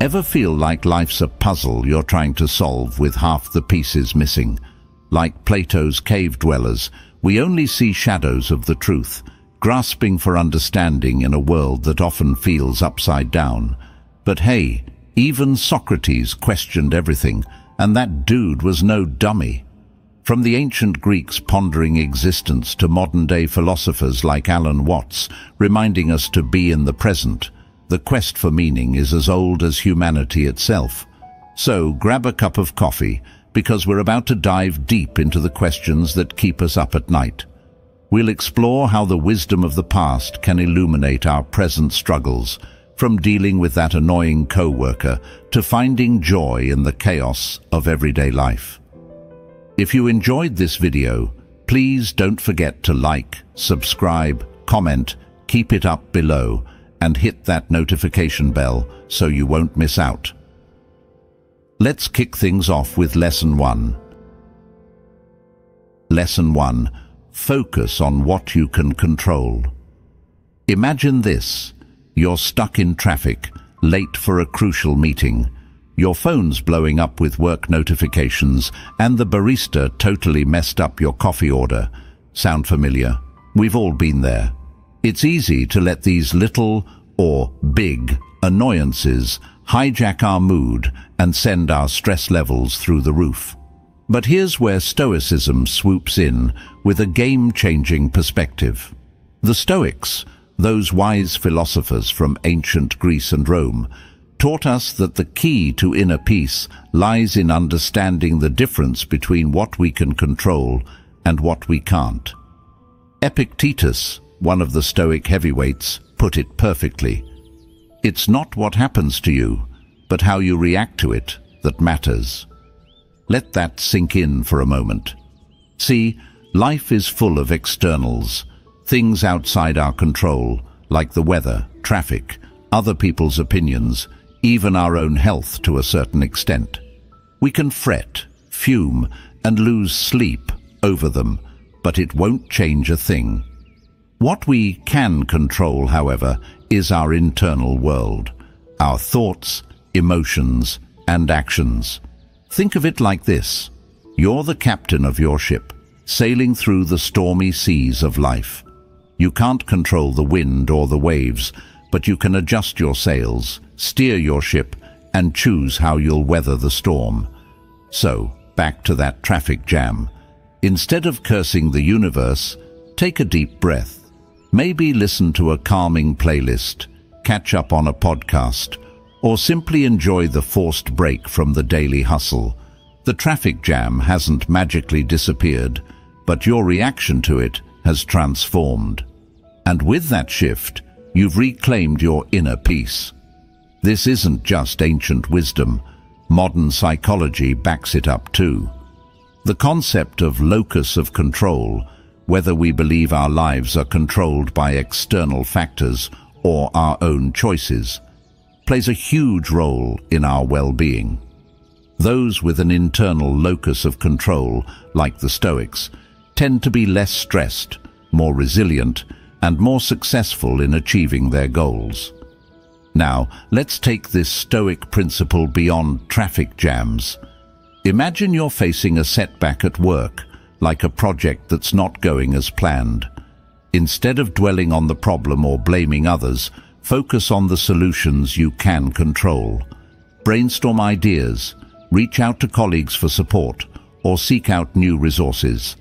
Ever feel like life's a puzzle you're trying to solve with half the pieces missing? Like Plato's cave dwellers, we only see shadows of the truth, grasping for understanding in a world that often feels upside down. But hey, even Socrates questioned everything, and that dude was no dummy. From the ancient Greeks pondering existence to modern-day philosophers like Alan Watts, reminding us to be in the present, the quest for meaning is as old as humanity itself. So grab a cup of coffee, because we're about to dive deep into the questions that keep us up at night. We'll explore how the wisdom of the past can illuminate our present struggles, from dealing with that annoying co-worker to finding joy in the chaos of everyday life. If you enjoyed this video, please don't forget to like, subscribe, comment, keep it up below, and hit that notification bell so you won't miss out. Let's kick things off with Lesson 1. Lesson 1. Focus on what you can control. Imagine this. You're stuck in traffic, late for a crucial meeting. Your phone's blowing up with work notifications, and the barista totally messed up your coffee order. Sound familiar? We've all been there. It's easy to let these little or big annoyances hijack our mood and send our stress levels through the roof. But here's where Stoicism swoops in with a game-changing perspective. The Stoics, those wise philosophers from ancient Greece and Rome, taught us that the key to inner peace lies in understanding the difference between what we can control and what we can't. Epictetus, one of the Stoic heavyweights, put it perfectly. It's not what happens to you, but how you react to it that matters. Let that sink in for a moment. See, life is full of externals, things outside our control, like the weather, traffic, other people's opinions, even our own health to a certain extent. We can fret, fume, and lose sleep over them, but it won't change a thing. What we can control, however, is our internal world, our thoughts, emotions, and actions. Think of it like this. You're the captain of your ship, sailing through the stormy seas of life. You can't control the wind or the waves, but you can adjust your sails, steer your ship, and choose how you'll weather the storm. So, back to that traffic jam. Instead of cursing the universe, take a deep breath. Maybe listen to a calming playlist, catch up on a podcast, or simply enjoy the forced break from the daily hustle. The traffic jam hasn't magically disappeared, but your reaction to it has transformed. And with that shift, you've reclaimed your inner peace. This isn't just ancient wisdom. Modern psychology backs it up too. The concept of locus of control, whether we believe our lives are controlled by external factors or our own choices, plays a huge role in our well-being. Those with an internal locus of control, like the Stoics, tend to be less stressed, more resilient, and more successful in achieving their goals. Now, let's take this Stoic principle beyond traffic jams. Imagine you're facing a setback at work, like a project that's not going as planned. Instead of dwelling on the problem or blaming others, focus on the solutions you can control. Brainstorm ideas, reach out to colleagues for support, or seek out new resources.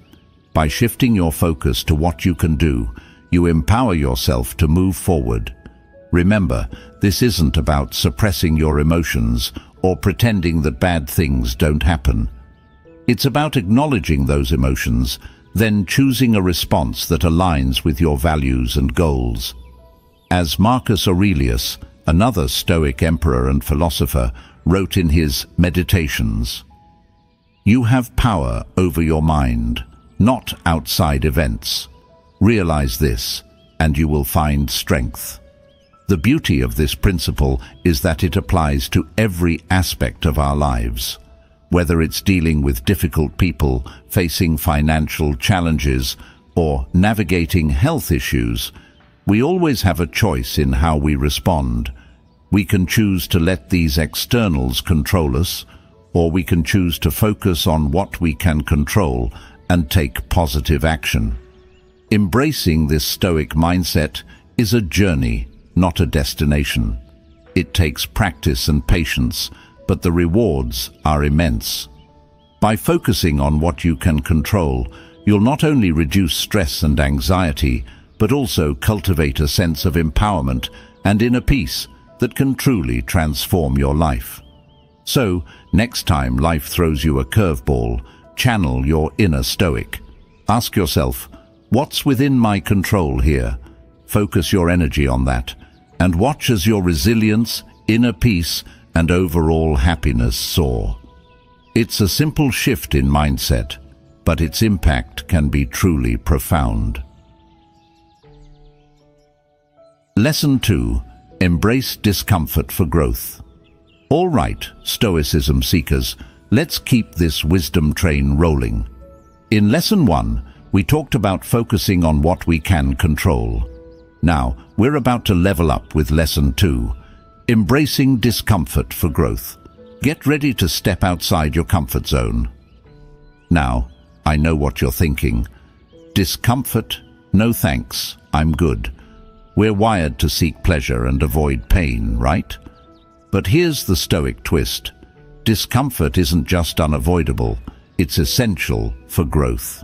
By shifting your focus to what you can do, you empower yourself to move forward. Remember, this isn't about suppressing your emotions or pretending that bad things don't happen. It's about acknowledging those emotions, then choosing a response that aligns with your values and goals. As Marcus Aurelius, another Stoic emperor and philosopher, wrote in his Meditations, "You have power over your mind, not outside events. Realize this, and you will find strength." The beauty of this principle is that it applies to every aspect of our lives. Whether it's dealing with difficult people, facing financial challenges, or navigating health issues, we always have a choice in how we respond. We can choose to let these externals control us, or we can choose to focus on what we can control and take positive action. Embracing this Stoic mindset is a journey, not a destination. It takes practice and patience, but the rewards are immense. By focusing on what you can control, you'll not only reduce stress and anxiety, but also cultivate a sense of empowerment and inner peace that can truly transform your life. So, next time life throws you a curveball, channel your inner Stoic. Ask yourself, what's within my control here? Focus your energy on that, and watch as your resilience, inner peace, and overall happiness soar. It's a simple shift in mindset, but its impact can be truly profound. Lesson 2. Embrace discomfort for growth. All right, Stoicism seekers, let's keep this wisdom train rolling. In Lesson 1, we talked about focusing on what we can control. Now, we're about to level up with Lesson 2, embracing discomfort for growth. Get ready to step outside your comfort zone. Now, I know what you're thinking. Discomfort? No thanks, I'm good. We're wired to seek pleasure and avoid pain, right? But here's the Stoic twist. Discomfort isn't just unavoidable, it's essential for growth.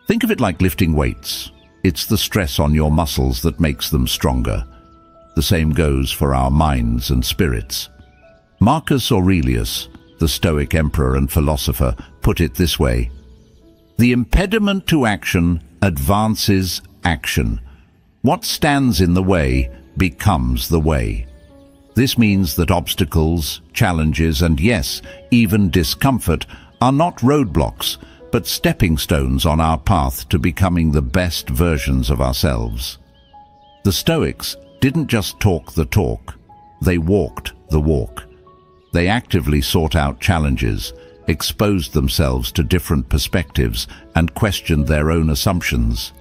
Think of it like lifting weights. It's the stress on your muscles that makes them stronger. The same goes for our minds and spirits. Marcus Aurelius, the Stoic emperor and philosopher, put it this way: "The impediment to action advances action. What stands in the way becomes the way." This means that obstacles, challenges, and yes, even discomfort are not roadblocks, but stepping stones on our path to becoming the best versions of ourselves. The Stoics didn't just talk the talk, they walked the walk. They actively sought out challenges, exposed themselves to different perspectives, and questioned their own assumptions.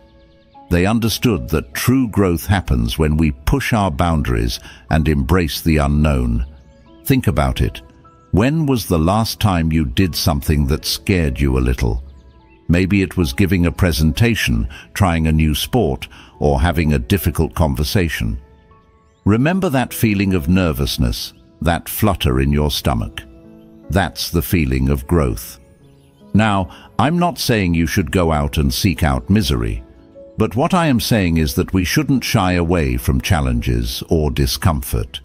They understood that true growth happens when we push our boundaries and embrace the unknown. Think about it. When was the last time you did something that scared you a little? Maybe it was giving a presentation, trying a new sport, or having a difficult conversation. Remember that feeling of nervousness, that flutter in your stomach. That's the feeling of growth. Now, I'm not saying you should go out and seek out misery. But what I am saying is that we shouldn't shy away from challenges or discomfort.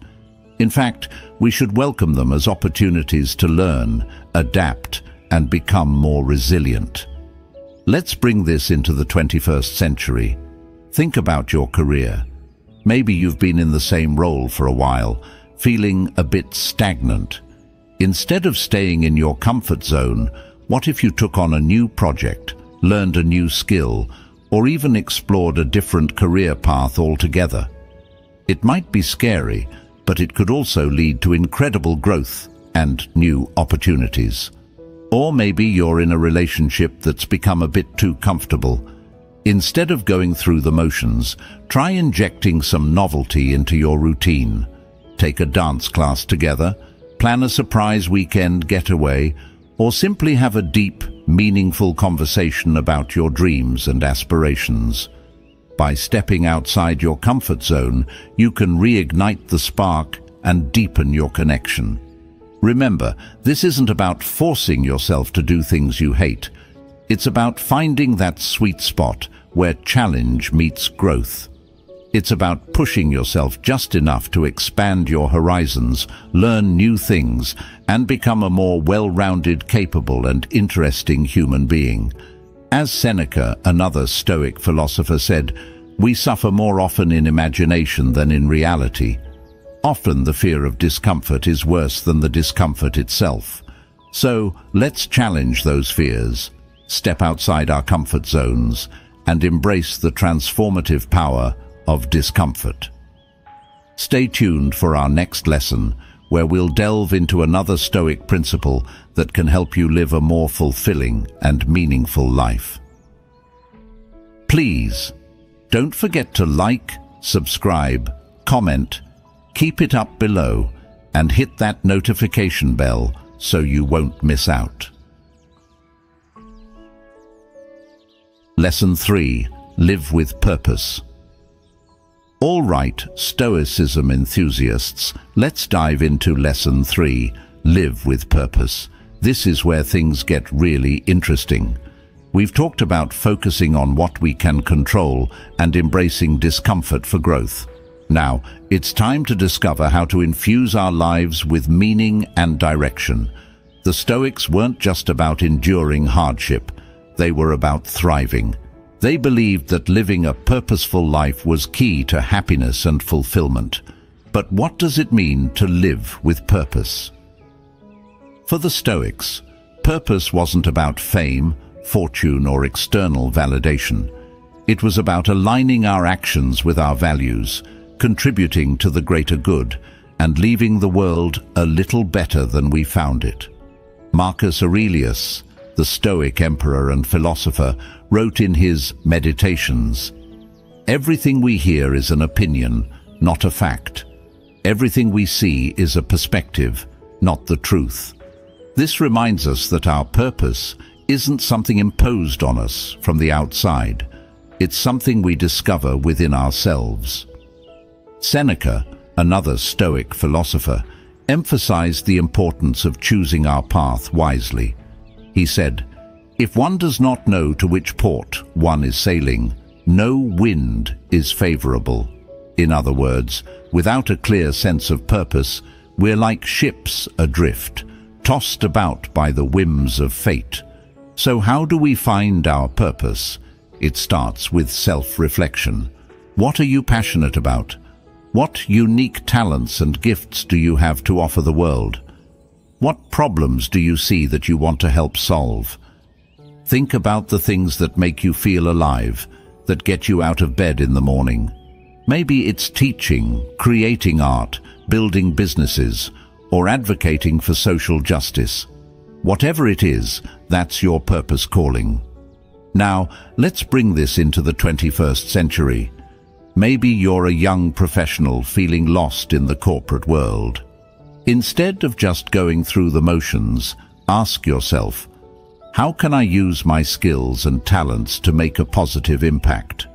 In fact, we should welcome them as opportunities to learn, adapt, and become more resilient. Let's bring this into the 21st century. Think about your career. Maybe you've been in the same role for a while, feeling a bit stagnant. Instead of staying in your comfort zone, what if you took on a new project, learned a new skill, or even explored a different career path altogether? It might be scary, but it could also lead to incredible growth and new opportunities. Or maybe you're in a relationship that's become a bit too comfortable. Instead of going through the motions, try injecting some novelty into your routine. Take a dance class together, plan a surprise weekend getaway, or simply have a deep, meaningful conversation about your dreams and aspirations. By stepping outside your comfort zone, you can reignite the spark and deepen your connection. Remember, this isn't about forcing yourself to do things you hate. It's about finding that sweet spot where challenge meets growth. It's about pushing yourself just enough to expand your horizons, learn new things, and become a more well-rounded, capable, and interesting human being. As Seneca, another Stoic philosopher, said, "We suffer more often in imagination than in reality." Often the fear of discomfort is worse than the discomfort itself. So let's challenge those fears, step outside our comfort zones, and embrace the transformative power of discomfort. Stay tuned for our next lesson, where we'll delve into another Stoic principle that can help you live a more fulfilling and meaningful life. Please, don't forget to like, subscribe, comment, Keep it up below and hit that notification bell so you won't miss out. Lesson 3. Live with purpose. All right, Stoicism enthusiasts, let's dive into Lesson 3. Live with purpose. This is where things get really interesting. We've talked about focusing on what we can control and embracing discomfort for growth. Now, it's time to discover how to infuse our lives with meaning and direction. The Stoics weren't just about enduring hardship. They were about thriving. They believed that living a purposeful life was key to happiness and fulfillment. But what does it mean to live with purpose? For the Stoics, purpose wasn't about fame, fortune, or external validation. It was about aligning our actions with our values, contributing to the greater good, and leaving the world a little better than we found it. Marcus Aurelius, the Stoic emperor and philosopher, wrote in his Meditations, "Everything we hear is an opinion, not a fact. Everything we see is a perspective, not the truth." This reminds us that our purpose isn't something imposed on us from the outside. It's something we discover within ourselves. Seneca, another Stoic philosopher, emphasized the importance of choosing our path wisely. He said, "If one does not know to which port one is sailing, no wind is favorable." In other words, without a clear sense of purpose, we're like ships adrift, tossed about by the whims of fate. So how do we find our purpose? It starts with self-reflection. What are you passionate about? What unique talents and gifts do you have to offer the world? What problems do you see that you want to help solve? Think about the things that make you feel alive, that get you out of bed in the morning. Maybe it's teaching, creating art, building businesses, or advocating for social justice. Whatever it is, that's your purpose calling. Now, let's bring this into the 21st century. Maybe you're a young professional feeling lost in the corporate world. Instead of just going through the motions, ask yourself, how can I use my skills and talents to make a positive impact?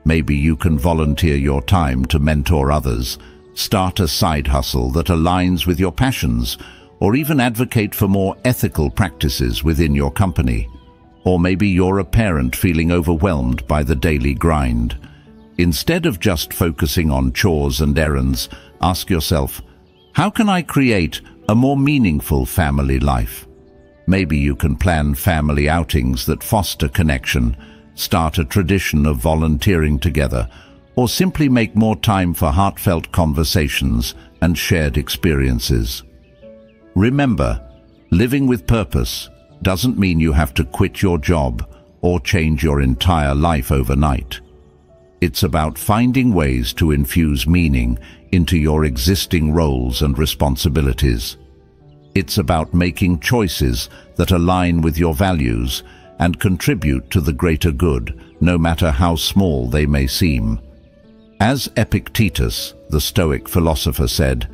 Maybe you can volunteer your time to mentor others, start a side hustle that aligns with your passions, or even advocate for more ethical practices within your company. Or maybe you're a parent feeling overwhelmed by the daily grind. Instead of just focusing on chores and errands, ask yourself, how can I create a more meaningful family life? Maybe you can plan family outings that foster connection, start a tradition of volunteering together, or simply make more time for heartfelt conversations and shared experiences. Remember, living with purpose doesn't mean you have to quit your job or change your entire life overnight. It's about finding ways to infuse meaning into your existing roles and responsibilities. It's about making choices that align with your values and contribute to the greater good, no matter how small they may seem. As Epictetus, the Stoic philosopher, said,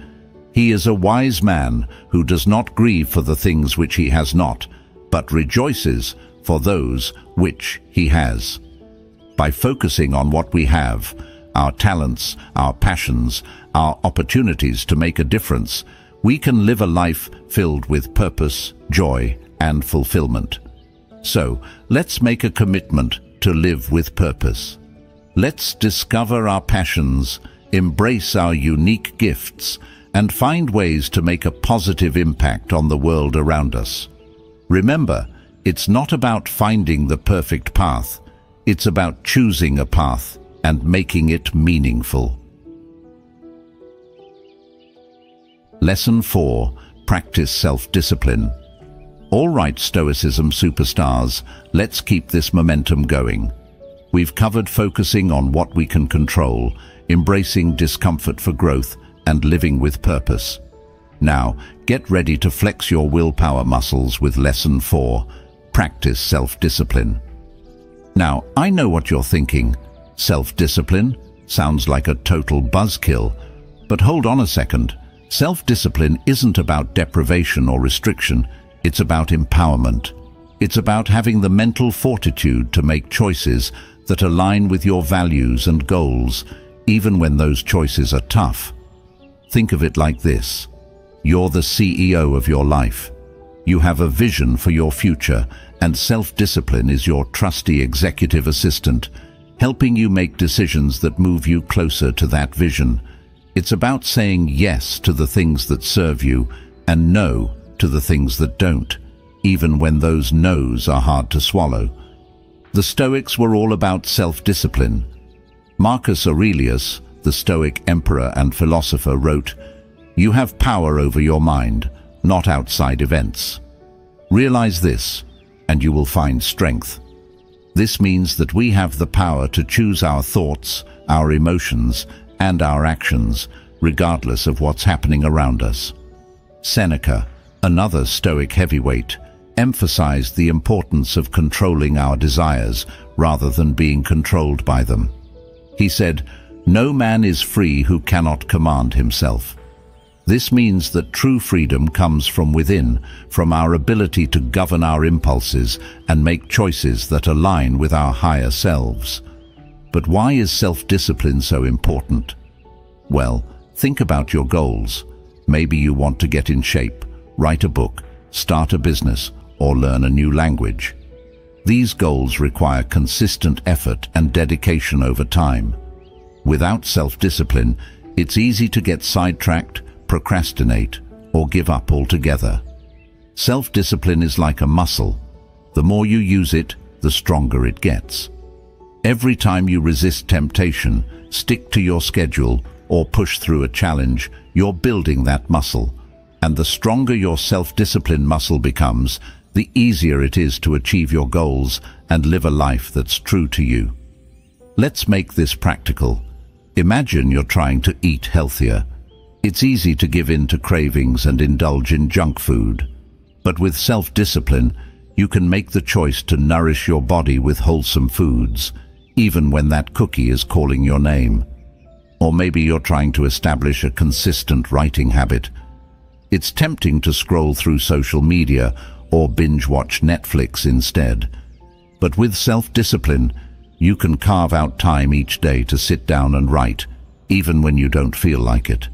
"He is a wise man who does not grieve for the things which he has not, but rejoices for those which he has." By focusing on what we have, our talents, our passions, our opportunities to make a difference, we can live a life filled with purpose, joy, and fulfillment. So, let's make a commitment to live with purpose. Let's discover our passions, embrace our unique gifts, and find ways to make a positive impact on the world around us. Remember, it's not about finding the perfect path. It's about choosing a path and making it meaningful. Lesson 4. Practice self-discipline. All right, Stoicism superstars, let's keep this momentum going. We've covered focusing on what we can control, embracing discomfort for growth, and living with purpose. Now, get ready to flex your willpower muscles with Lesson 4. Practice self-discipline. Now, I know what you're thinking. Self-discipline sounds like a total buzzkill. But hold on a second. Self-discipline isn't about deprivation or restriction. It's about empowerment. It's about having the mental fortitude to make choices that align with your values and goals, even when those choices are tough. Think of it like this. You're the CEO of your life. You have a vision for your future, and self-discipline is your trusty executive assistant, helping you make decisions that move you closer to that vision. It's about saying yes to the things that serve you and no to the things that don't, even when those no's are hard to swallow. The Stoics were all about self-discipline. Marcus Aurelius, the Stoic emperor and philosopher, wrote, "You have power over your mind, not outside events. Realize this, and you will find strength." This means that we have the power to choose our thoughts, our emotions, and our actions, regardless of what's happening around us. Seneca, another Stoic heavyweight, emphasized the importance of controlling our desires rather than being controlled by them. He said, "No man is free who cannot command himself." This means that true freedom comes from within, from our ability to govern our impulses and make choices that align with our higher selves. But why is self-discipline so important? Well, think about your goals. Maybe you want to get in shape, write a book, start a business, or learn a new language. These goals require consistent effort and dedication over time. Without self-discipline, it's easy to get sidetracked, procrastinate, or give up altogether. Self-discipline is like a muscle. The more you use it, the stronger it gets. Every time you resist temptation, stick to your schedule, or push through a challenge, you're building that muscle. And the stronger your self-discipline muscle becomes, the easier it is to achieve your goals and live a life that's true to you. Let's make this practical. Imagine you're trying to eat healthier. It's easy to give in to cravings and indulge in junk food. But with self-discipline, you can make the choice to nourish your body with wholesome foods, even when that cookie is calling your name. Or maybe you're trying to establish a consistent writing habit. It's tempting to scroll through social media or binge-watch Netflix instead. But with self-discipline, you can carve out time each day to sit down and write, even when you don't feel like it.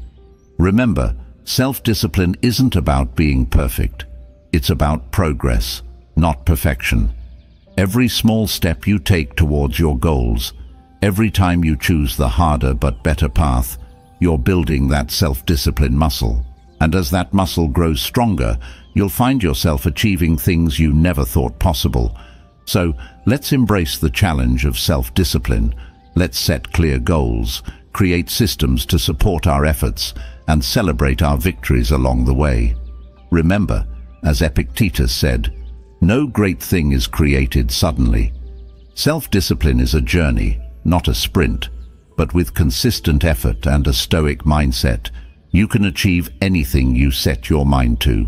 Remember, self-discipline isn't about being perfect. It's about progress, not perfection. Every small step you take towards your goals, every time you choose the harder but better path, you're building that self-discipline muscle. And as that muscle grows stronger, you'll find yourself achieving things you never thought possible. So let's embrace the challenge of self-discipline. Let's set clear goals, create systems to support our efforts, and celebrate our victories along the way. Remember, as Epictetus said, "No great thing is created suddenly." Self-discipline is a journey, not a sprint, but with consistent effort and a Stoic mindset, you can achieve anything you set your mind to.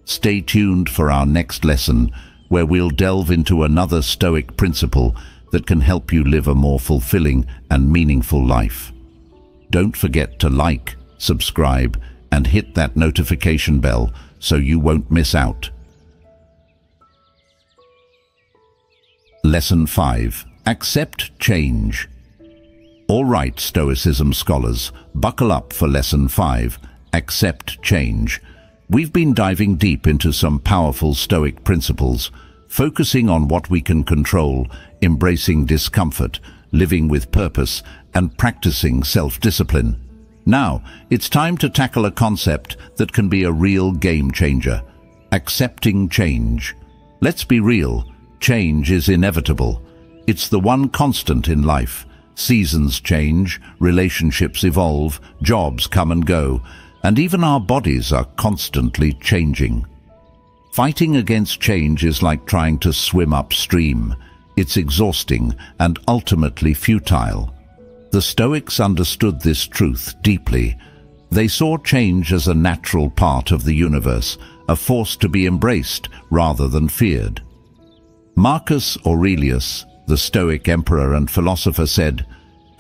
Stay tuned for our next lesson, where we'll delve into another Stoic principle that can help you live a more fulfilling and meaningful life. Don't forget to like, subscribe, and hit that notification bell so you won't miss out. Lesson 5. Accept change. All right, Stoicism scholars, buckle up for Lesson 5, Accept Change. We've been diving deep into some powerful Stoic principles, focusing on what we can control, embracing discomfort, living with purpose, and practicing self-discipline. Now, it's time to tackle a concept that can be a real game changer: accepting change. Let's be real, change is inevitable. It's the one constant in life. Seasons change, relationships evolve, jobs come and go, and even our bodies are constantly changing. Fighting against change is like trying to swim upstream. It's exhausting and ultimately futile. The Stoics understood this truth deeply. They saw change as a natural part of the universe, a force to be embraced rather than feared. Marcus Aurelius, the Stoic emperor and philosopher, said,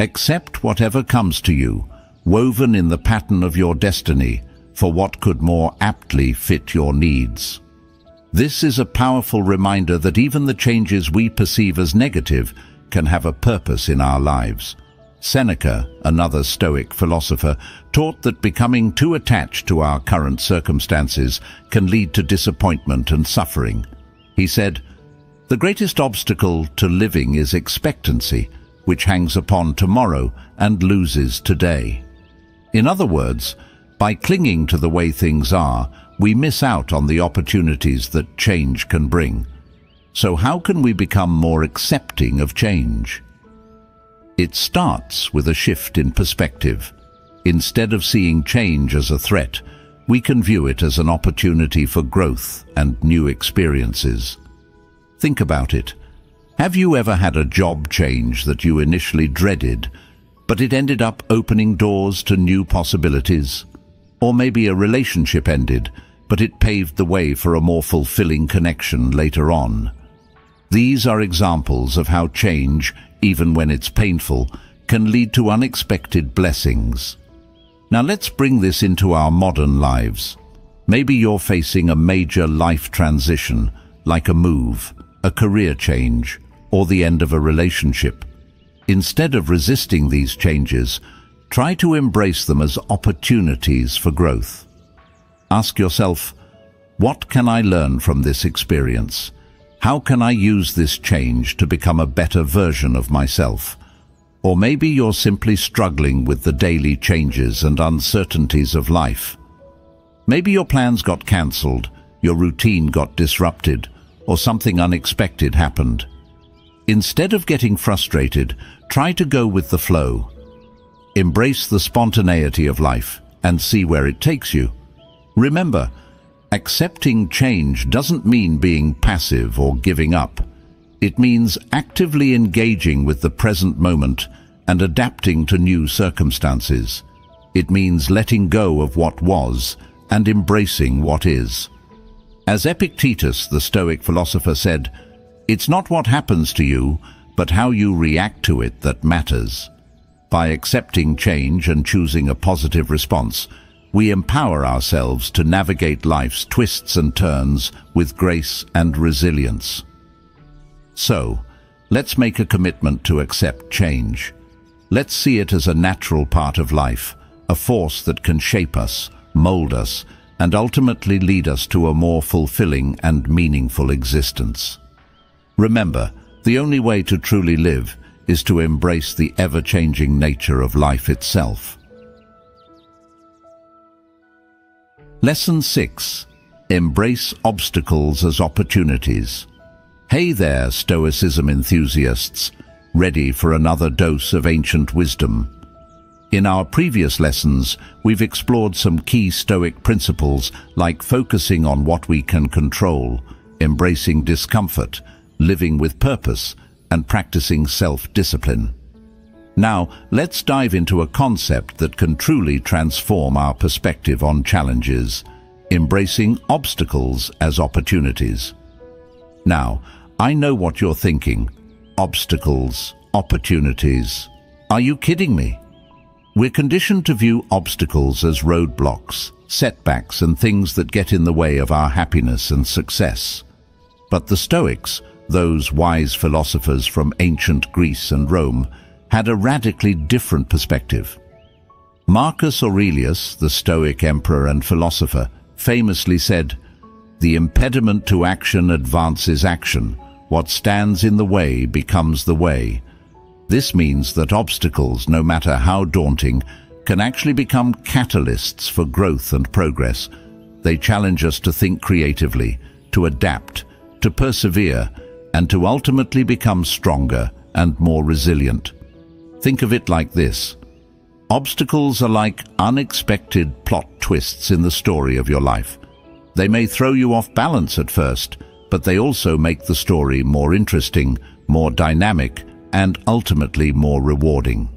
"Accept whatever comes to you, woven in the pattern of your destiny for what could more aptly fit your needs. This is a powerful reminder that even the changes we perceive as negative can have a purpose in our lives. Seneca, another Stoic philosopher, taught that becoming too attached to our current circumstances can lead to disappointment and suffering. He said, "The greatest obstacle to living is expectancy, which hangs upon tomorrow and loses today." In other words, by clinging to the way things are, we miss out on the opportunities that change can bring. So how can we become more accepting of change? It starts with a shift in perspective. Instead of seeing change as a threat, we can view it as an opportunity for growth and new experiences. Think about it. Have you ever had a job change that you initially dreaded, but it ended up opening doors to new possibilities? Or maybe a relationship ended, but it paved the way for a more fulfilling connection later on. These are examples of how change, even when it's painful, can lead to unexpected blessings. Now let's bring this into our modern lives. Maybe you're facing a major life transition, like a move, a career change, or the end of a relationship. Instead of resisting these changes, try to embrace them as opportunities for growth. Ask yourself, what can I learn from this experience? How can I use this change to become a better version of myself? Or maybe you're simply struggling with the daily changes and uncertainties of life. Maybe your plans got cancelled, your routine got disrupted, or something unexpected happened. Instead of getting frustrated, try to go with the flow. Embrace the spontaneity of life and see where it takes you. Remember, accepting change doesn't mean being passive or giving up. It means actively engaging with the present moment and adapting to new circumstances. It means letting go of what was and embracing what is. As Epictetus, the Stoic philosopher, said, "It's not what happens to you, but how you react to it that matters." By accepting change and choosing a positive response, we empower ourselves to navigate life's twists and turns with grace and resilience. So, let's make a commitment to accept change. Let's see it as a natural part of life, a force that can shape us, mold us, and ultimately lead us to a more fulfilling and meaningful existence. Remember, the only way to truly live is to embrace the ever-changing nature of life itself. Lesson 6. Embrace obstacles as opportunities. Hey there, Stoicism enthusiasts, ready for another dose of ancient wisdom. In our previous lessons, we've explored some key Stoic principles like focusing on what we can control, embracing discomfort, living with purpose, and practicing self-discipline. Now, let's dive into a concept that can truly transform our perspective on challenges, embracing obstacles as opportunities. Now, I know what you're thinking. Obstacles, opportunities. Are you kidding me? We're conditioned to view obstacles as roadblocks, setbacks, and things that get in the way of our happiness and success. But the Stoics, those wise philosophers from ancient Greece and Rome, had a radically different perspective. Marcus Aurelius, the Stoic emperor and philosopher, famously said, "The impediment to action advances action. What stands in the way becomes the way." This means that obstacles, no matter how daunting, can actually become catalysts for growth and progress. They challenge us to think creatively, to adapt, to persevere, and to ultimately become stronger and more resilient. Think of it like this. Obstacles are like unexpected plot twists in the story of your life. They may throw you off balance at first, but they also make the story more interesting, more dynamic, and ultimately more rewarding.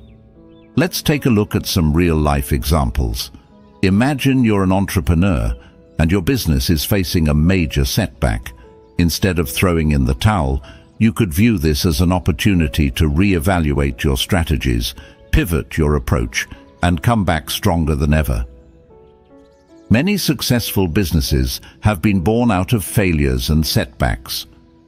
Let's take a look at some real-life examples. Imagine you're an entrepreneur and your business is facing a major setback. Instead of throwing in the towel, you could view this as an opportunity to reevaluate your strategies, pivot your approach, and come back stronger than ever. Many successful businesses have been born out of failures and setbacks.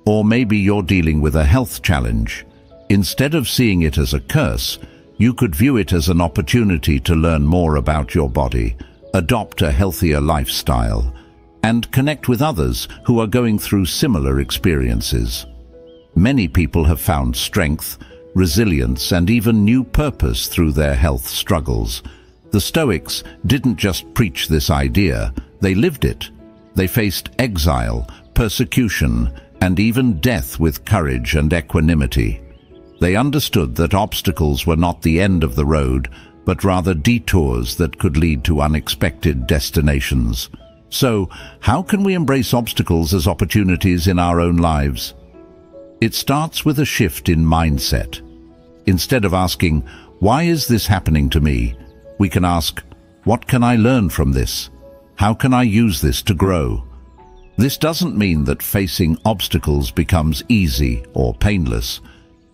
Or maybe you're dealing with a health challenge. Instead of seeing it as a curse, you could view it as an opportunity to learn more about your body, adopt a healthier lifestyle, and connect with others who are going through similar experiences. Many people have found strength, resilience, and even new purpose through their health struggles. The Stoics didn't just preach this idea, they lived it. They faced exile, persecution, and even death with courage and equanimity. They understood that obstacles were not the end of the road, but rather detours that could lead to unexpected destinations. So, how can we embrace obstacles as opportunities in our own lives? It starts with a shift in mindset. Instead of asking, "Why is this happening to me?" we can ask, "What can I learn from this? How can I use this to grow?" This doesn't mean that facing obstacles becomes easy or painless,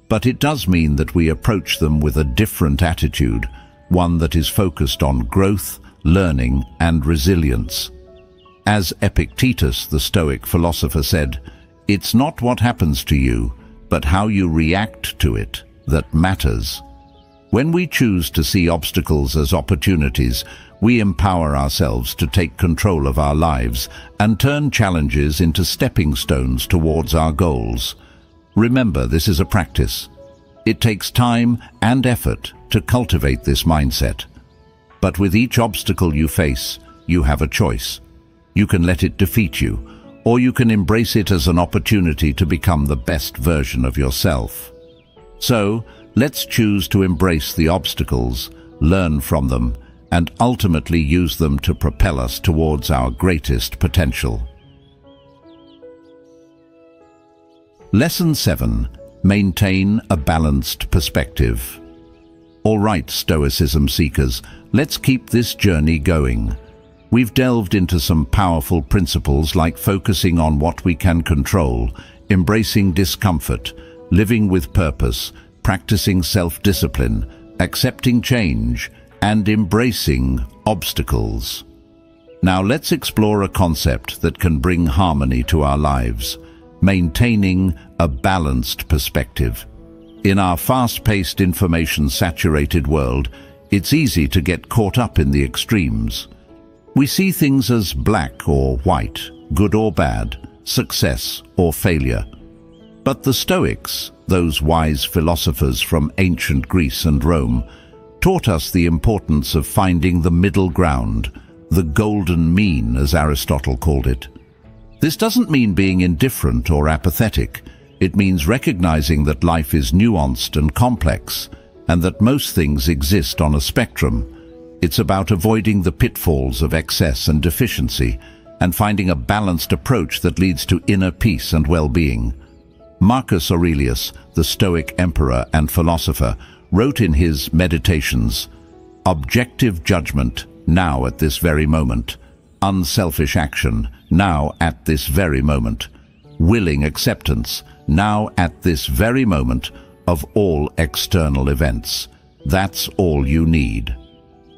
but it does mean that we approach them with a different attitude, one that is focused on growth, learning, and resilience. As Epictetus, the Stoic philosopher, said, "It's not what happens to you, but how you react to it that matters." When we choose to see obstacles as opportunities, we empower ourselves to take control of our lives and turn challenges into stepping stones towards our goals. Remember, this is a practice. It takes time and effort to cultivate this mindset. But with each obstacle you face, you have a choice. You can let it defeat you, or you can embrace it as an opportunity to become the best version of yourself. So, let's choose to embrace the obstacles, learn from them, and ultimately use them to propel us towards our greatest potential. Lesson 7. Maintain a balanced perspective. All right, Stoicism seekers, let's keep this journey going. We've delved into some powerful principles like focusing on what we can control, embracing discomfort, living with purpose, practicing self-discipline, accepting change, and embracing obstacles. Now let's explore a concept that can bring harmony to our lives: maintaining a balanced perspective. In our fast-paced, information-saturated world, it's easy to get caught up in the extremes. We see things as black or white, good or bad, success or failure. But the Stoics, those wise philosophers from ancient Greece and Rome, taught us the importance of finding the middle ground, the golden mean, as Aristotle called it. This doesn't mean being indifferent or apathetic. It means recognizing that life is nuanced and complex, and that most things exist on a spectrum. It's about avoiding the pitfalls of excess and deficiency, and finding a balanced approach that leads to inner peace and well-being. Marcus Aurelius, the Stoic emperor and philosopher, wrote in his Meditations, "Objective judgment, now at this very moment. Unselfish action, now at this very moment. Willing acceptance, now at this very moment, of all external events. That's all you need."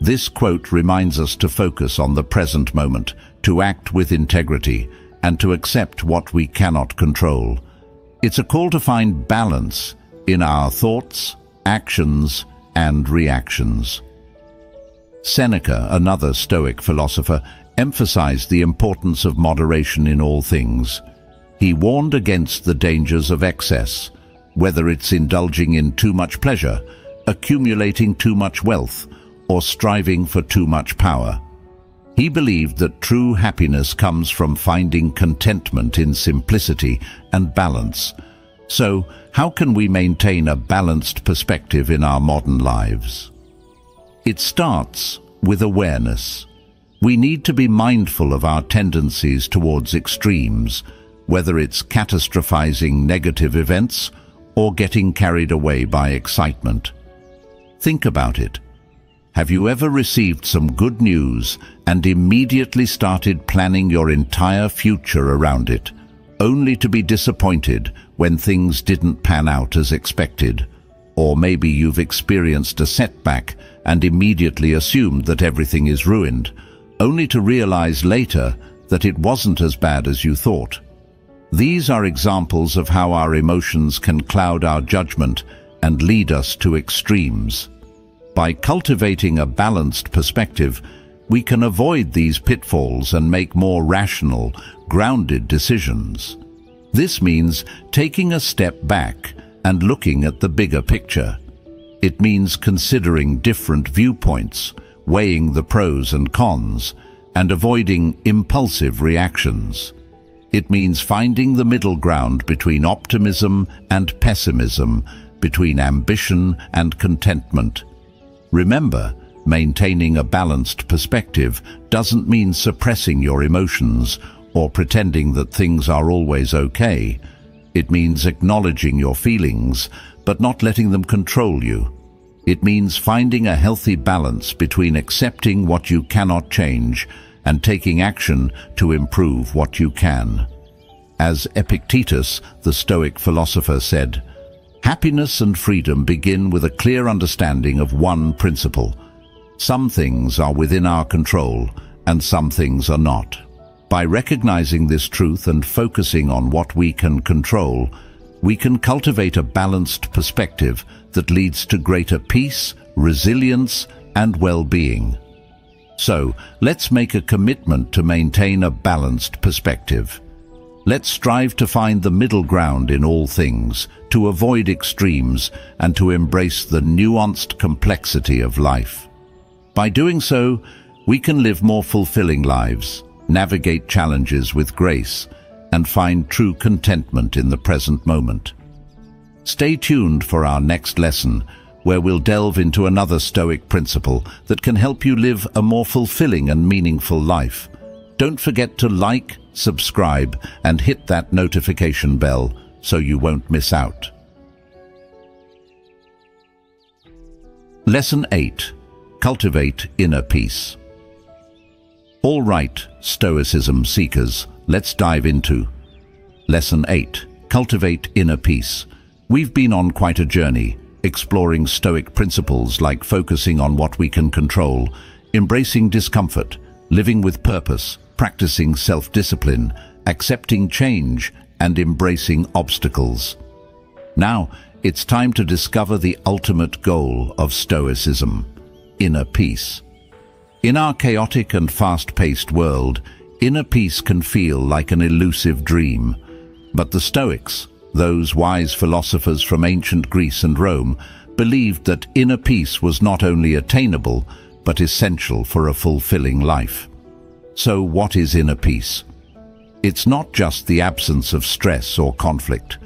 This quote reminds us to focus on the present moment, to act with integrity, and to accept what we cannot control. It's a call to find balance in our thoughts, actions, and reactions. Seneca, another Stoic philosopher, emphasized the importance of moderation in all things. He warned against the dangers of excess, whether it's indulging in too much pleasure, accumulating too much wealth, or striving for too much power. He believed that true happiness comes from finding contentment in simplicity and balance. So, how can we maintain a balanced perspective in our modern lives? It starts with awareness. We need to be mindful of our tendencies towards extremes, whether it's catastrophizing negative events or getting carried away by excitement. Think about it. Have you ever received some good news and immediately started planning your entire future around it, only to be disappointed when things didn't pan out as expected? Or maybe you've experienced a setback and immediately assumed that everything is ruined, only to realize later that it wasn't as bad as you thought. These are examples of how our emotions can cloud our judgment and lead us to extremes. By cultivating a balanced perspective, we can avoid these pitfalls and make more rational, grounded decisions. This means taking a step back and looking at the bigger picture. It means considering different viewpoints, weighing the pros and cons, and avoiding impulsive reactions. It means finding the middle ground between optimism and pessimism, between ambition and contentment. Remember, maintaining a balanced perspective doesn't mean suppressing your emotions or pretending that things are always okay. It means acknowledging your feelings, but not letting them control you. It means finding a healthy balance between accepting what you cannot change and taking action to improve what you can. As Epictetus, the Stoic philosopher, said, "Happiness and freedom begin with a clear understanding of one principle. Some things are within our control, and some things are not." By recognizing this truth and focusing on what we can control, we can cultivate a balanced perspective that leads to greater peace, resilience, and well-being. So, let's make a commitment to maintain a balanced perspective. Let's strive to find the middle ground in all things, to avoid extremes, and to embrace the nuanced complexity of life. By doing so, we can live more fulfilling lives, navigate challenges with grace, and find true contentment in the present moment. Stay tuned for our next lesson, where we'll delve into another Stoic principle that can help you live a more fulfilling and meaningful life. Don't forget to like, subscribe, and hit that notification bell so you won't miss out. Lesson 8. Cultivate inner peace. All right, Stoicism seekers, let's dive into Lesson 8. Cultivate inner peace. We've been on quite a journey, exploring Stoic principles like focusing on what we can control, embracing discomfort, living with purpose, practicing self-discipline, accepting change, and embracing obstacles. Now, it's time to discover the ultimate goal of Stoicism: inner peace. In our chaotic and fast-paced world, inner peace can feel like an elusive dream. But the Stoics, those wise philosophers from ancient Greece and Rome, believed that inner peace was not only attainable, but essential for a fulfilling life. So what is inner peace? It's not just the absence of stress or conflict.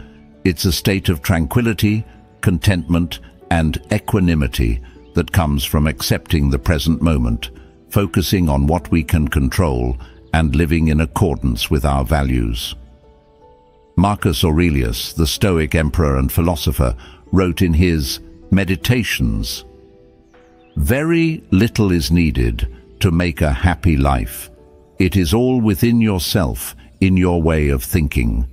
It's a state of tranquility, contentment, and equanimity that comes from accepting the present moment, focusing on what we can control, and living in accordance with our values. Marcus Aurelius, the Stoic emperor and philosopher, wrote in his Meditations, "Very little is needed to make a happy life. It is all within yourself, in your way of thinking."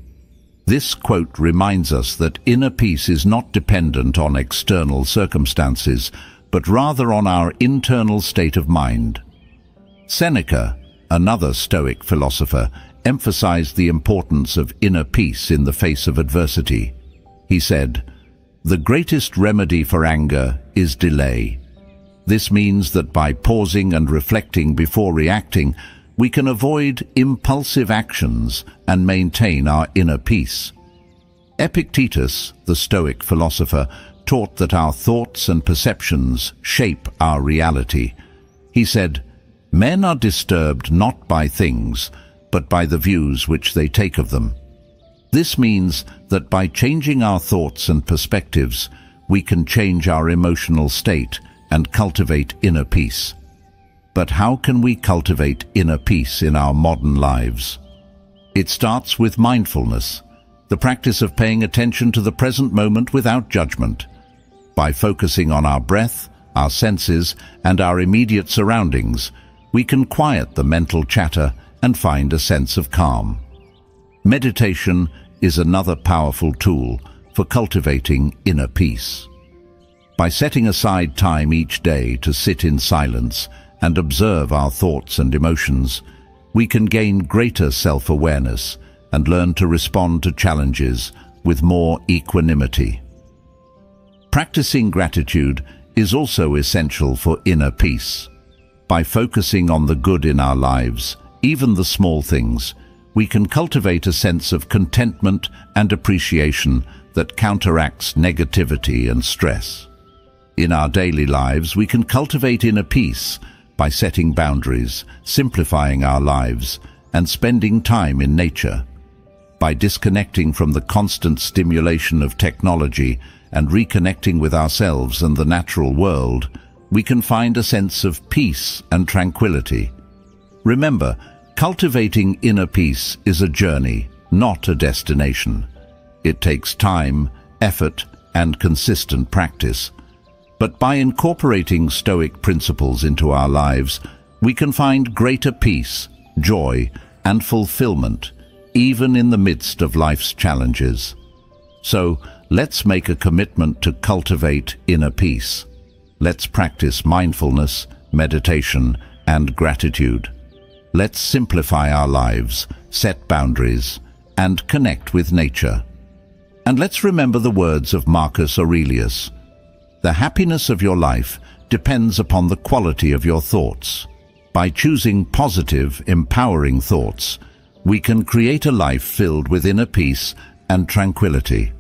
This quote reminds us that inner peace is not dependent on external circumstances, but rather on our internal state of mind. Seneca, another Stoic philosopher, emphasized the importance of inner peace in the face of adversity. He said, "The greatest remedy for anger is delay." This means that by pausing and reflecting before reacting, we can avoid impulsive actions and maintain our inner peace. Epictetus, the Stoic philosopher, taught that our thoughts and perceptions shape our reality. He said, "Men are disturbed not by things, but by the views which they take of them." This means that by changing our thoughts and perspectives, we can change our emotional state and cultivate inner peace. But how can we cultivate inner peace in our modern lives? It starts with mindfulness, the practice of paying attention to the present moment without judgment. By focusing on our breath, our senses, and our immediate surroundings, we can quiet the mental chatter and find a sense of calm. Meditation is another powerful tool for cultivating inner peace. By setting aside time each day to sit in silence and observe our thoughts and emotions, we can gain greater self-awareness and learn to respond to challenges with more equanimity. Practicing gratitude is also essential for inner peace. By focusing on the good in our lives, even the small things, we can cultivate a sense of contentment and appreciation that counteracts negativity and stress. In our daily lives, we can cultivate inner peace by setting boundaries, simplifying our lives, and spending time in nature. By disconnecting from the constant stimulation of technology and reconnecting with ourselves and the natural world, we can find a sense of peace and tranquility. Remember, cultivating inner peace is a journey, not a destination. It takes time, effort, and consistent practice. But by incorporating Stoic principles into our lives, we can find greater peace, joy, and fulfillment, even in the midst of life's challenges. So, let's make a commitment to cultivate inner peace. Let's practice mindfulness, meditation, and gratitude. Let's simplify our lives, set boundaries, and connect with nature. And let's remember the words of Marcus Aurelius. The happiness of your life depends upon the quality of your thoughts. By choosing positive, empowering thoughts, we can create a life filled with inner peace and tranquility.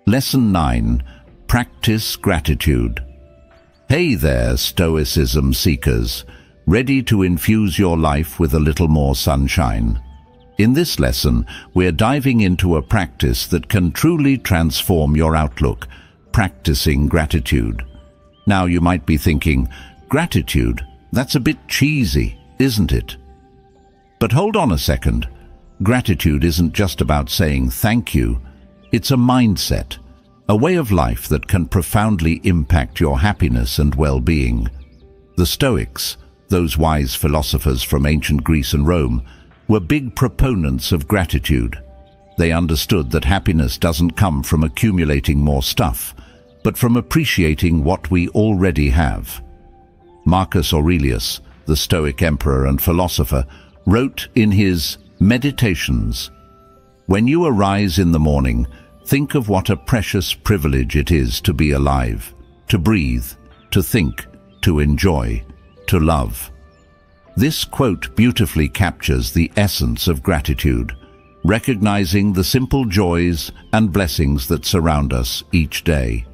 Lesson 9. Practice gratitude. Hey there, Stoicism seekers, ready to infuse your life with a little more sunshine. In this lesson, we're diving into a practice that can truly transform your outlook, practicing gratitude. Now you might be thinking, gratitude, that's a bit cheesy, isn't it? But hold on a second. Gratitude isn't just about saying thank you. It's a mindset, a way of life that can profoundly impact your happiness and well-being. The Stoics, those wise philosophers from ancient Greece and Rome, were big proponents of gratitude. They understood that happiness doesn't come from accumulating more stuff, but from appreciating what we already have. Marcus Aurelius, the Stoic emperor and philosopher, wrote in his Meditations, "When you arise in the morning, think of what a precious privilege it is to be alive, to breathe, to think, to enjoy, to love." This quote beautifully captures the essence of gratitude, recognizing the simple joys and blessings that surround us each day.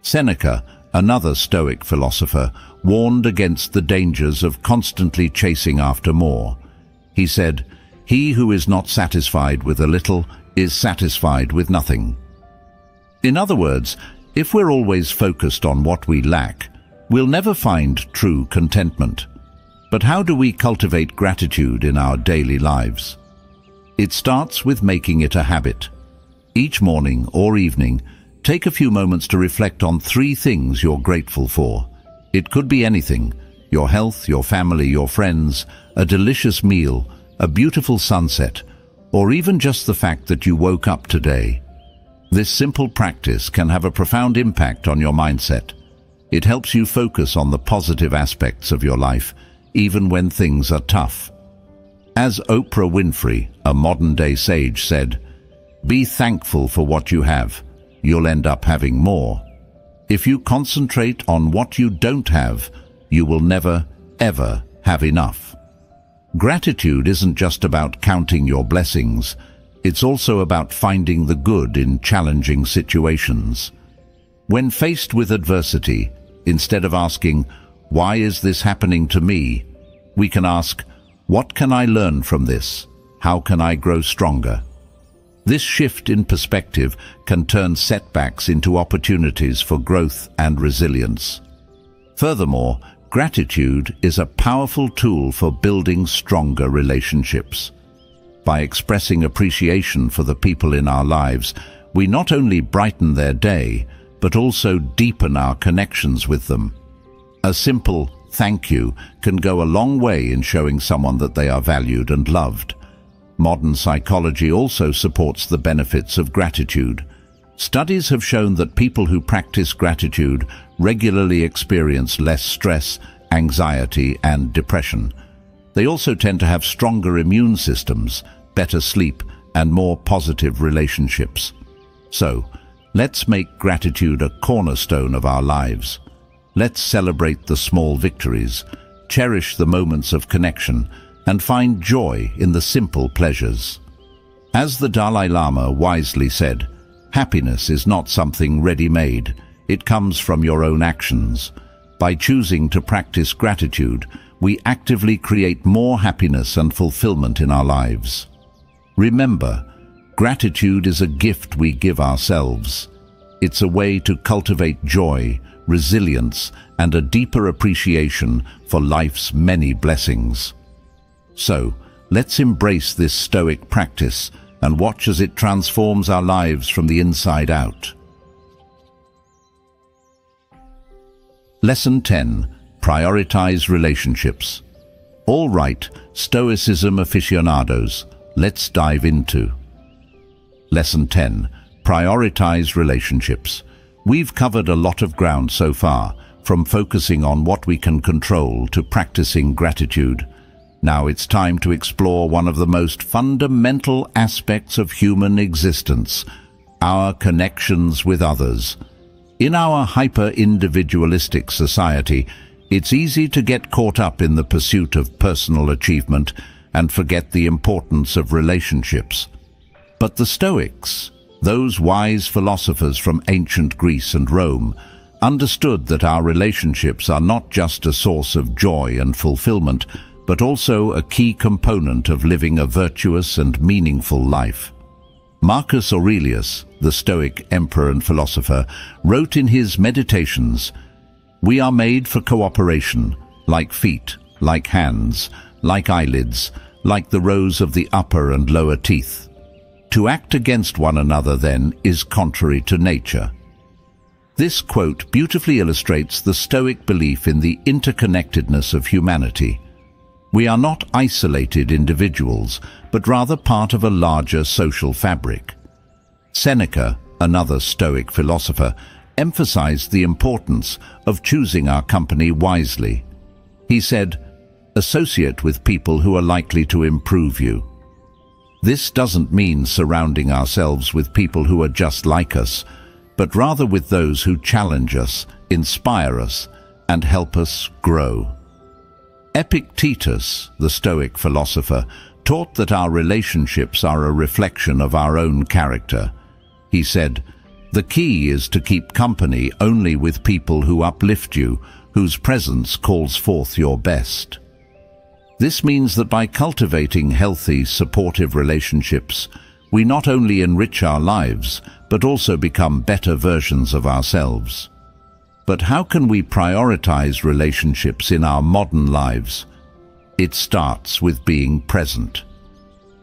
Seneca, another Stoic philosopher, warned against the dangers of constantly chasing after more. He said, "He who is not satisfied with a little is satisfied with nothing." In other words, if we're always focused on what we lack, we'll never find true contentment. But how do we cultivate gratitude in our daily lives? It starts with making it a habit. Each morning or evening, take a few moments to reflect on 3 things you're grateful for. It could be anything: your health, your family, your friends, a delicious meal, a beautiful sunset, or even just the fact that you woke up today. This simple practice can have a profound impact on your mindset. It helps you focus on the positive aspects of your life, even when things are tough. As Oprah Winfrey, a modern-day sage, said, "Be thankful for what you have. You'll end up having more. If you concentrate on what you don't have, you will never, ever have enough." Gratitude isn't just about counting your blessings. It's also about finding the good in challenging situations. When faced with adversity, instead of asking, "Why is this happening to me?" we can ask, "What can I learn from this? How can I grow stronger?" This shift in perspective can turn setbacks into opportunities for growth and resilience. Furthermore, gratitude is a powerful tool for building stronger relationships. By expressing appreciation for the people in our lives, we not only brighten their day, but also deepen our connections with them. A simple thank you can go a long way in showing someone that they are valued and loved. Modern psychology also supports the benefits of gratitude. Studies have shown that people who practice gratitude regularly experience less stress, anxiety, and depression. They also tend to have stronger immune systems, better sleep, and more positive relationships. So, let's make gratitude a cornerstone of our lives. Let's celebrate the small victories, cherish the moments of connection, and find joy in the simple pleasures. As the Dalai Lama wisely said, happiness is not something ready-made. It comes from your own actions. By choosing to practice gratitude, we actively create more happiness and fulfillment in our lives. Remember, gratitude is a gift we give ourselves. It's a way to cultivate joy, resilience, and a deeper appreciation for life's many blessings. So, let's embrace this Stoic practice and watch as it transforms our lives from the inside out. Lesson 10. Prioritize relationships. All right, Stoicism aficionados, let's dive into Lesson 10. Prioritize relationships. We've covered a lot of ground so far, from focusing on what we can control to practicing gratitude. Now it's time to explore one of the most fundamental aspects of human existence, our connections with others. In our hyper-individualistic society, it's easy to get caught up in the pursuit of personal achievement and forget the importance of relationships. But the Stoics, those wise philosophers from ancient Greece and Rome, understood that our relationships are not just a source of joy and fulfillment, but also a key component of living a virtuous and meaningful life. Marcus Aurelius, the Stoic emperor and philosopher, wrote in his Meditations, "We are made for cooperation, like feet, like hands, like eyelids, like the rows of the upper and lower teeth. To act against one another, then, is contrary to nature." This quote beautifully illustrates the Stoic belief in the interconnectedness of humanity. We are not isolated individuals, but rather part of a larger social fabric. Seneca, another Stoic philosopher, emphasized the importance of choosing our company wisely. He said, "Associate with people who are likely to improve you." This doesn't mean surrounding ourselves with people who are just like us, but rather with those who challenge us, inspire us, and help us grow. Epictetus, the Stoic philosopher, taught that our relationships are a reflection of our own character. He said, "The key is to keep company only with people who uplift you, whose presence calls forth your best." This means that by cultivating healthy, supportive relationships, we not only enrich our lives, but also become better versions of ourselves. But how can we prioritize relationships in our modern lives? It starts with being present.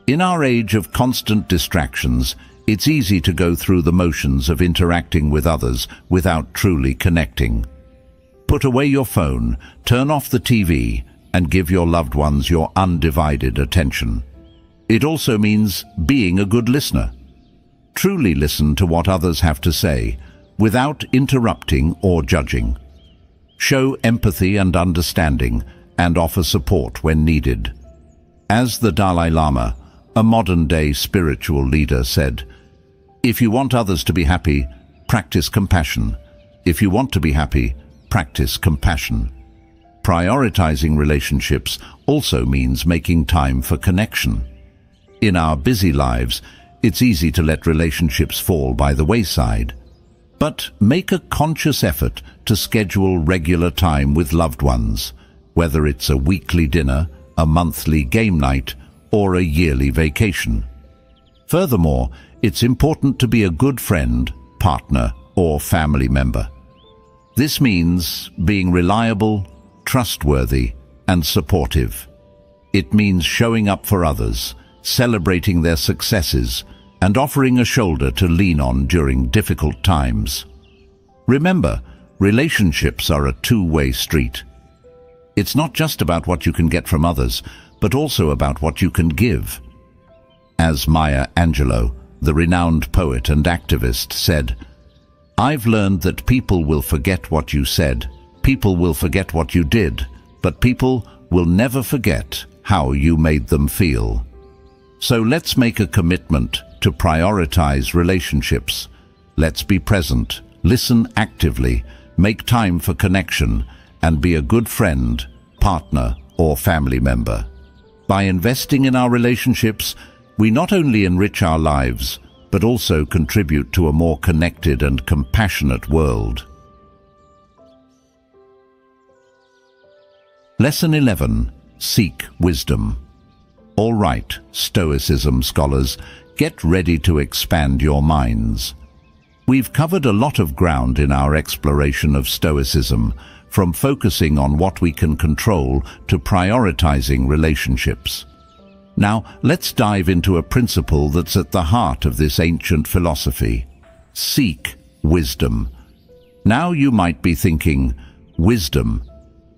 In our age of constant distractions, it's easy to go through the motions of interacting with others without truly connecting. Put away your phone, turn off the TV, and give your loved ones your undivided attention. It also means being a good listener. Truly listen to what others have to say, without interrupting or judging. Show empathy and understanding, and offer support when needed. As the Dalai Lama, a modern-day spiritual leader, said, "If you want others to be happy, practice compassion. If you want to be happy, practice compassion." Prioritizing relationships also means making time for connection. In our busy lives, it's easy to let relationships fall by the wayside. But make a conscious effort to schedule regular time with loved ones, whether it's a weekly dinner, a monthly game night, or a yearly vacation. Furthermore, it's important to be a good friend, partner, or family member. This means being reliable, trustworthy, and supportive. It means showing up for others, celebrating their successes, and offering a shoulder to lean on during difficult times. Remember, relationships are a two-way street. It's not just about what you can get from others, but also about what you can give. As Maya Angelou, the renowned poet and activist, said, "I've learned that people will forget what you said, people will forget what you did, but people will never forget how you made them feel." So let's make a commitment to prioritize relationships. Let's be present, listen actively, make time for connection, and be a good friend, partner, or family member. By investing in our relationships, we not only enrich our lives, but also contribute to a more connected and compassionate world. Lesson 11. Seek wisdom. All right, Stoicism scholars, get ready to expand your minds. We've covered a lot of ground in our exploration of Stoicism, from focusing on what we can control to prioritizing relationships. Now, let's dive into a principle that's at the heart of this ancient philosophy. Seek wisdom. Now you might be thinking, wisdom,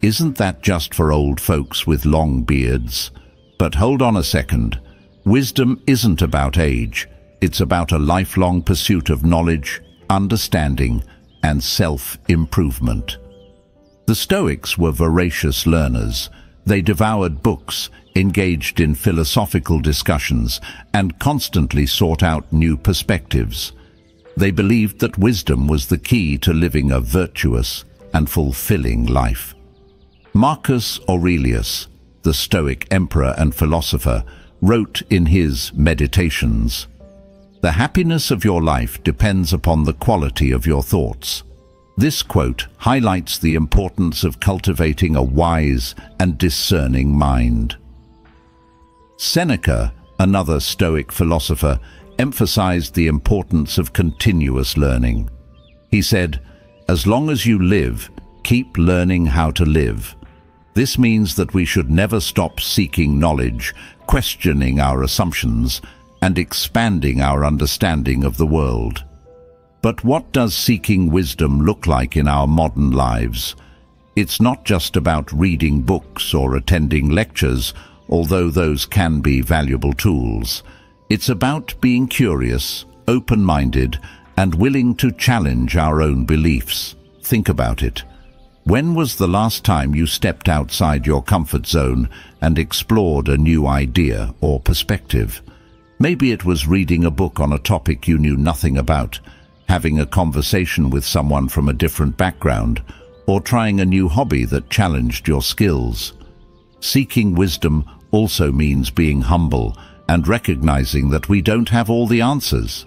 isn't that just for old folks with long beards? But hold on a second. Wisdom isn't about age. It's about a lifelong pursuit of knowledge, understanding, and self-improvement. The Stoics were voracious learners. They devoured books, engaged in philosophical discussions, and constantly sought out new perspectives. They believed that wisdom was the key to living a virtuous and fulfilling life. Marcus Aurelius, the Stoic emperor and philosopher, wrote in his Meditations, "The happiness of your life depends upon the quality of your thoughts." This quote highlights the importance of cultivating a wise and discerning mind. Seneca, another Stoic philosopher, emphasized the importance of continuous learning. He said, "As long as you live, keep learning how to live." This means that we should never stop seeking knowledge, questioning our assumptions, and expanding our understanding of the world. But what does seeking wisdom look like in our modern lives? It's not just about reading books or attending lectures, although those can be valuable tools. It's about being curious, open-minded, and willing to challenge our own beliefs. Think about it. When was the last time you stepped outside your comfort zone and explored a new idea or perspective? Maybe it was reading a book on a topic you knew nothing about, having a conversation with someone from a different background, or trying a new hobby that challenged your skills. Seeking wisdom also means being humble and recognizing that we don't have all the answers.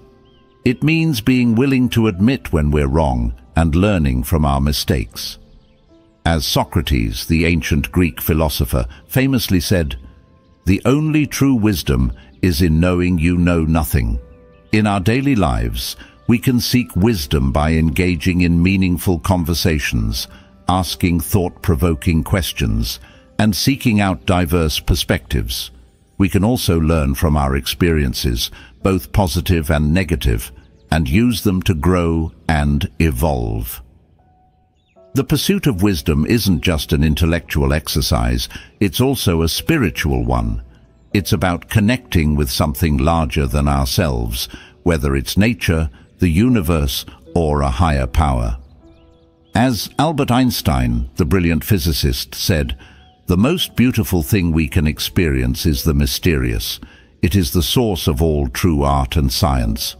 It means being willing to admit when we're wrong and learning from our mistakes. As Socrates, the ancient Greek philosopher, famously said, "The only true wisdom is in knowing you know nothing." In our daily lives, we can seek wisdom by engaging in meaningful conversations, asking thought-provoking questions, and seeking out diverse perspectives. We can also learn from our experiences, both positive and negative, and use them to grow and evolve. The pursuit of wisdom isn't just an intellectual exercise, it's also a spiritual one. It's about connecting with something larger than ourselves, whether it's nature, the universe, or a higher power. As Albert Einstein, the brilliant physicist, said, "The most beautiful thing we can experience is the mysterious. It is the source of all true art and science."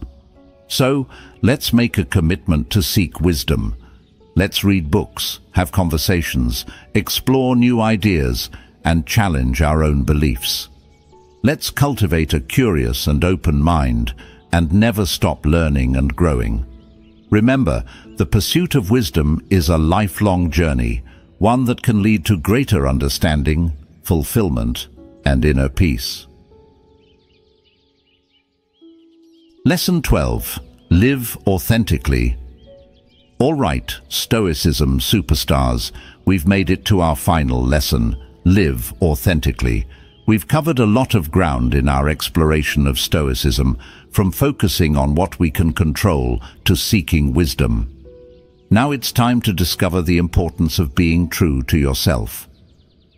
So, let's make a commitment to seek wisdom. Let's read books, have conversations, explore new ideas, and challenge our own beliefs. Let's cultivate a curious and open mind and never stop learning and growing. Remember, the pursuit of wisdom is a lifelong journey, one that can lead to greater understanding, fulfillment, and inner peace. Lesson 12. Live authentically. All right, Stoicism superstars, we've made it to our final lesson, live authentically. We've covered a lot of ground in our exploration of Stoicism, from focusing on what we can control to seeking wisdom. Now it's time to discover the importance of being true to yourself.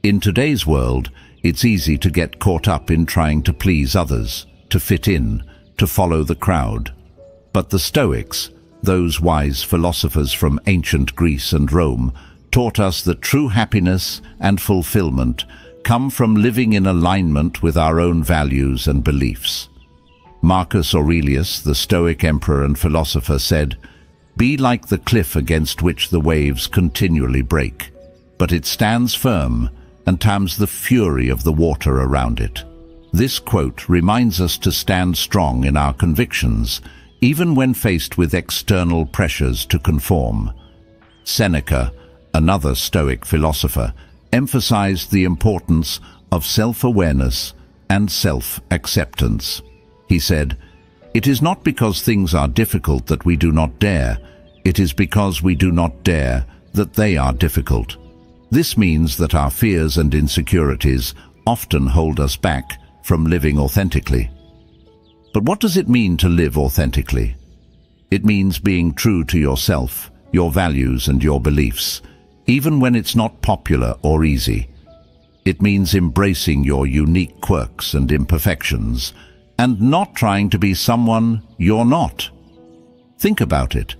In today's world, it's easy to get caught up in trying to please others, to fit in, to follow the crowd. But the Stoics, those wise philosophers from ancient Greece and Rome, taught us that true happiness and fulfillment come from living in alignment with our own values and beliefs. Marcus Aurelius, the Stoic emperor and philosopher, said, "Be like the cliff against which the waves continually break, but it stands firm and tames the fury of the water around it." This quote reminds us to stand strong in our convictions, even when faced with external pressures to conform. Seneca, another Stoic philosopher, emphasized the importance of self-awareness and self-acceptance. He said, "It is not because things are difficult that we do not dare. It is because we do not dare that they are difficult." This means that our fears and insecurities often hold us back from living authentically. But what does it mean to live authentically? It means being true to yourself, your values and your beliefs, even when it's not popular or easy. It means embracing your unique quirks and imperfections, and not trying to be someone you're not. Think about it.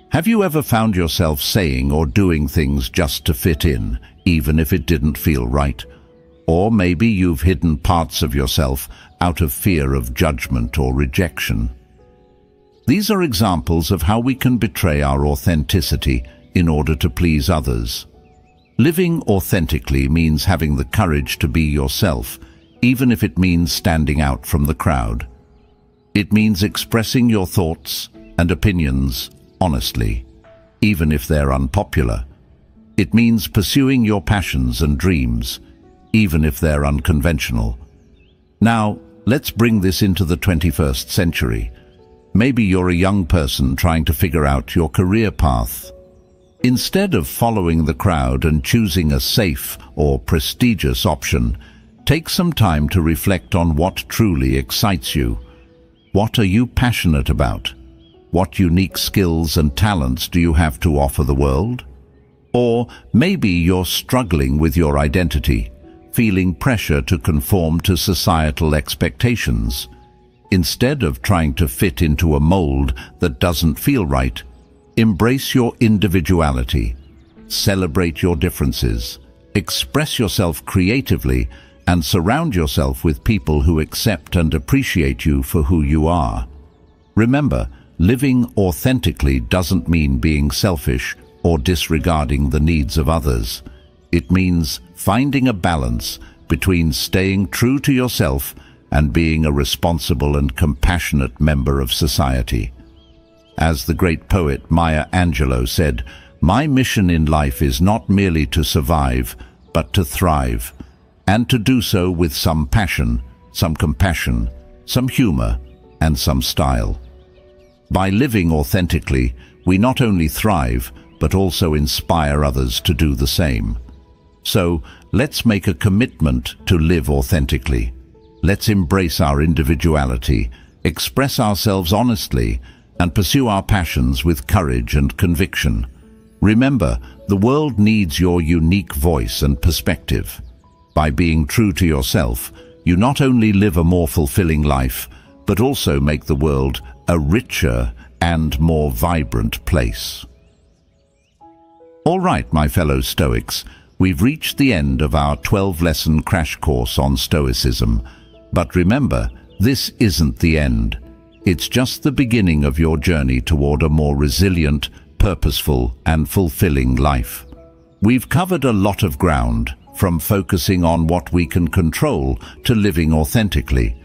Have you ever found yourself saying or doing things just to fit in, even if it didn't feel right? Or maybe you've hidden parts of yourself out of fear of judgment or rejection. These are examples of how we can betray our authenticity in order to please others. Living authentically means having the courage to be yourself, even if it means standing out from the crowd. It means expressing your thoughts and opinions honestly, even if they're unpopular. It means pursuing your passions and dreams, even if they're unconventional. Now, let's bring this into the 21st century. Maybe you're a young person trying to figure out your career path. Instead of following the crowd and choosing a safe or prestigious option, take some time to reflect on what truly excites you. What are you passionate about? What unique skills and talents do you have to offer the world? Or maybe you're struggling with your identity, feeling pressure to conform to societal expectations. Instead of trying to fit into a mold that doesn't feel right, embrace your individuality, celebrate your differences, express yourself creatively, and surround yourself with people who accept and appreciate you for who you are. Remember, living authentically doesn't mean being selfish or disregarding the needs of others. It means finding a balance between staying true to yourself and being a responsible and compassionate member of society. As the great poet Maya Angelou said, "My mission in life is not merely to survive, but to thrive, and to do so with some passion, some compassion, some humor, and some style." By living authentically, we not only thrive, but also inspire others to do the same. So, let's make a commitment to live authentically. Let's embrace our individuality, express ourselves honestly, and pursue our passions with courage and conviction. Remember, the world needs your unique voice and perspective. By being true to yourself, you not only live a more fulfilling life, but also make the world a richer and more vibrant place. All right, my fellow Stoics, we've reached the end of our 12-lesson crash course on Stoicism. But remember, this isn't the end. It's just the beginning of your journey toward a more resilient, purposeful, and fulfilling life. We've covered a lot of ground, from focusing on what we can control to living authentically.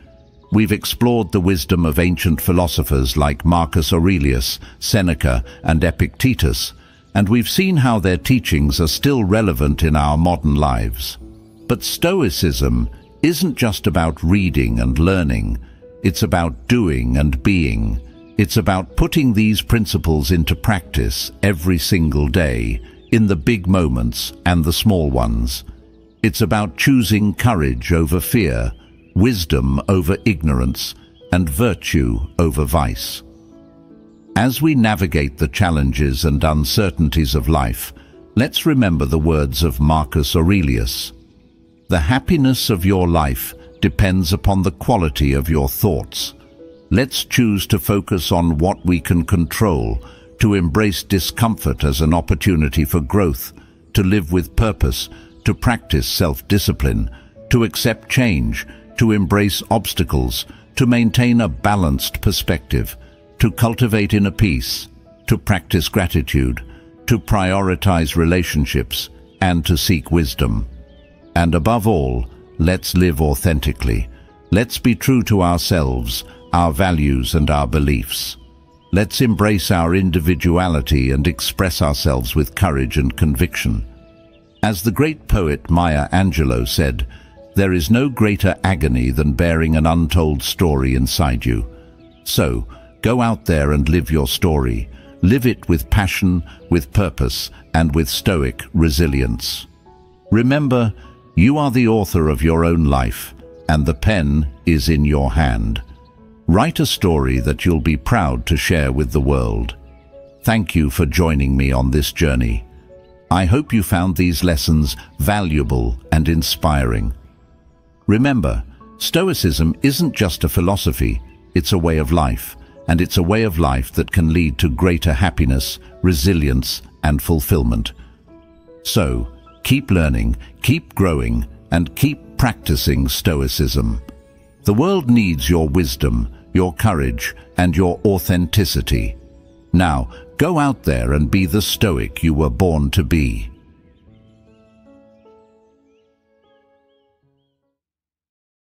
We've explored the wisdom of ancient philosophers like Marcus Aurelius, Seneca, and Epictetus, and we've seen how their teachings are still relevant in our modern lives. But Stoicism isn't just about reading and learning. It's about doing and being. It's about putting these principles into practice every single day, in the big moments and the small ones. It's about choosing courage over fear, wisdom over ignorance, and virtue over vice. As we navigate the challenges and uncertainties of life, let's remember the words of Marcus Aurelius. The happiness of your life depends upon the quality of your thoughts. Let's choose to focus on what we can control, to embrace discomfort as an opportunity for growth, to live with purpose, to practice self-discipline, to accept change, to embrace obstacles, to maintain a balanced perspective, to cultivate inner peace, to practice gratitude, to prioritize relationships, and to seek wisdom. And above all, let's live authentically. Let's be true to ourselves, our values and our beliefs. Let's embrace our individuality and express ourselves with courage and conviction. As the great poet Maya Angelou said, "There is no greater agony than bearing an untold story inside you." So, go out there and live your story. Live it with passion, with purpose, and with stoic resilience. Remember, you are the author of your own life, and the pen is in your hand. Write a story that you'll be proud to share with the world. Thank you for joining me on this journey. I hope you found these lessons valuable and inspiring. Remember, Stoicism isn't just a philosophy, it's a way of life, and it's a way of life that can lead to greater happiness, resilience, and fulfillment. So, keep learning, keep growing, and keep practicing Stoicism. The world needs your wisdom, your courage, and your authenticity. Now, go out there and be the Stoic you were born to be.